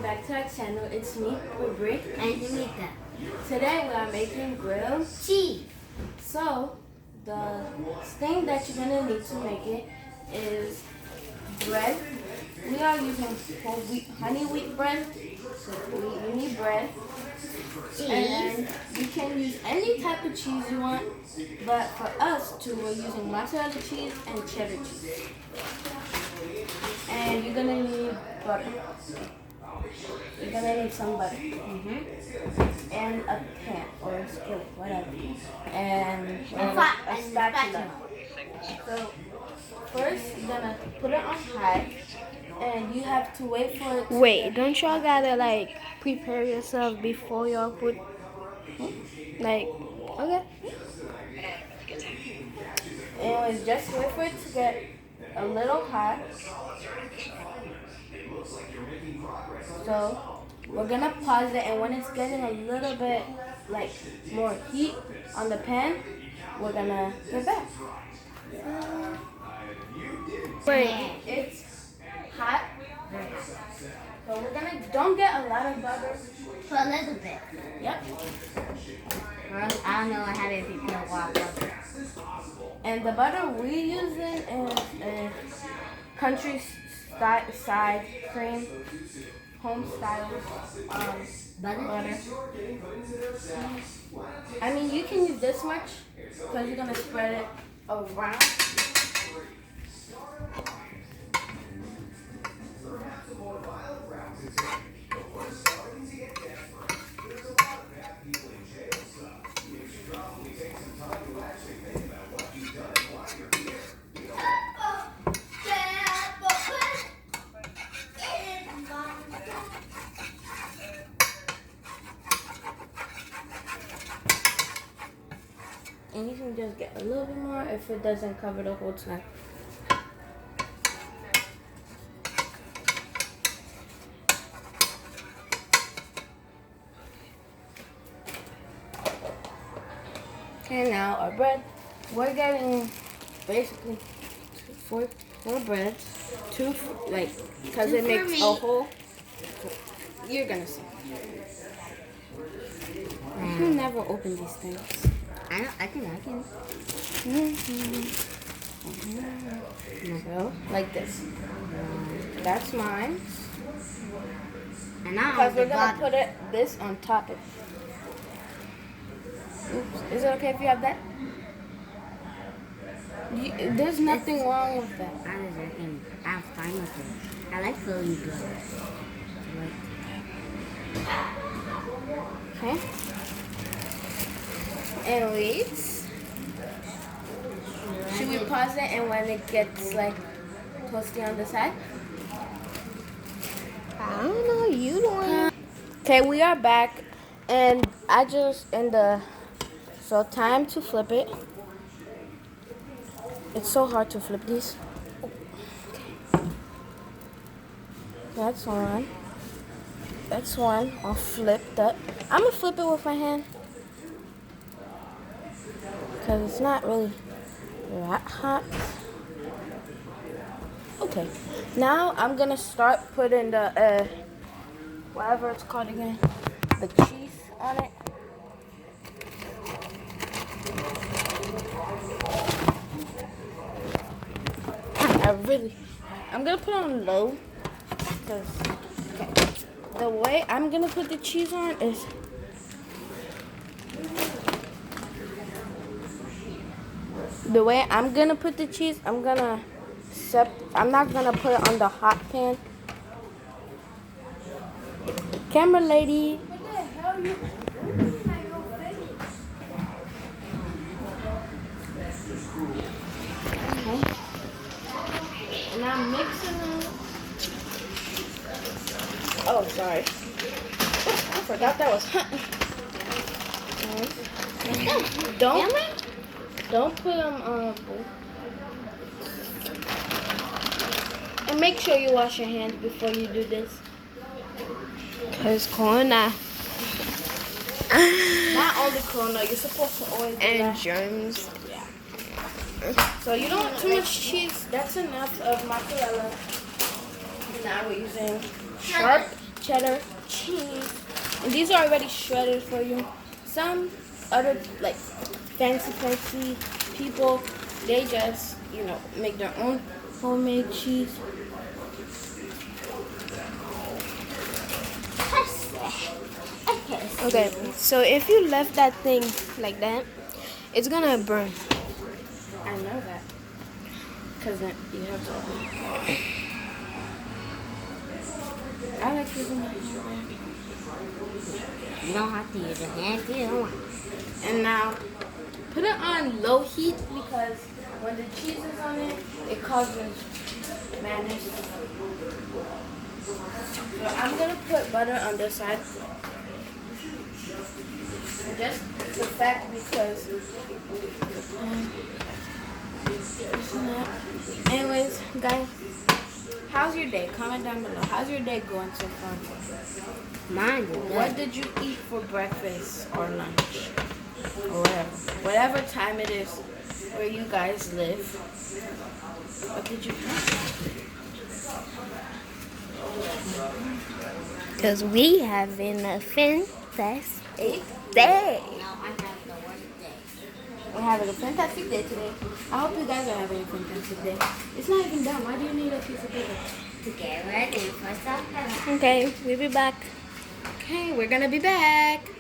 back to our channel. It's me, BRIBRI, and Jamaica. Today we are making grilled cheese. So the thing that you're gonna need to make it is bread. We are using whole wheat, honey wheat bread. So you need bread. Cheese. And you can use any type of cheese you want, but for us two, we're using mozzarella cheese and cheddar cheese. And you're gonna need butter. You're gonna need some butter. And a pan or a skillet, whatever. And a spatula. So first you're gonna put it on high, and you have to wait for it to Wait, don't y'all gotta like prepare yourself before y'all put like okay. Anyways, just wait for it to get a little hot. So we're gonna pause it, and when it's getting a little bit like more heat on the pan, we're gonna get back. Wait, It's hot. So we're gonna don't get a lot of butter. For a little bit. Yep. I don't know how to prepare wild butter. And the butter we're using is countryside cream, home style butter. I mean, you can use this much because you're gonna spread it around. And you can just get a little bit more if it doesn't cover the whole time. Okay, now our bread. We're getting basically four breads. Two, like, because it makes a whole. You're gonna see. You never open these things. I can. So, like this. That's mine. And now Because we're gonna put this on top of it. Oops. Is it okay if you have that? There's nothing wrong with that. I'm fine with it. I like filling good. Okay. And wait. Should we pause it and when it gets like toasty on the side? I don't know, you doing. Okay, we are back, and so time to flip it. It's so hard to flip these. That's one. That's one. I'll flip that. I'm gonna flip it with my hand because it's not really that hot. Okay. Now I'm gonna start putting the whatever it's called again, the cheese on it. I'm gonna put it on low because the way I'm gonna put the cheese on is I'm not gonna put it on the hot pan. Camera lady. What the hell you? Okay. And I'm mixing them. Oh, sorry. I forgot that was hot. Don't put them on. And make sure you wash your hands before you do this. Cause corona Not only corona, you're supposed to always do and that. germs. Yeah. So you don't want too much cheese. That's enough of mozzarella. Now we're using sharp cheddar cheese. And these are already shredded for you. Some other like fancy people, they just, make their own homemade cheese. Okay, so if you left that thing like that, it's gonna burn. I know that. Because then you have to. I like using my hand. You don't have to use your hand if you don't want. And now, put it on low heat because when the cheese is on it, it causes madness. So I'm gonna put butter on this side. Just the fact because. Anyways, guys, how's your day? Comment down below. How's your day going so far? Mine is good. What did you eat for breakfast or lunch? Or whatever. Whatever time it is where you guys live. What did you eat? Because we have a fantastic day. No, I have the worst day. We're having a fantastic day today. I hope you guys are having a fantastic day. It's not even done. Why do you need a piece of paper? To get ready for something. Okay, we'll be back. Okay, we're gonna be back.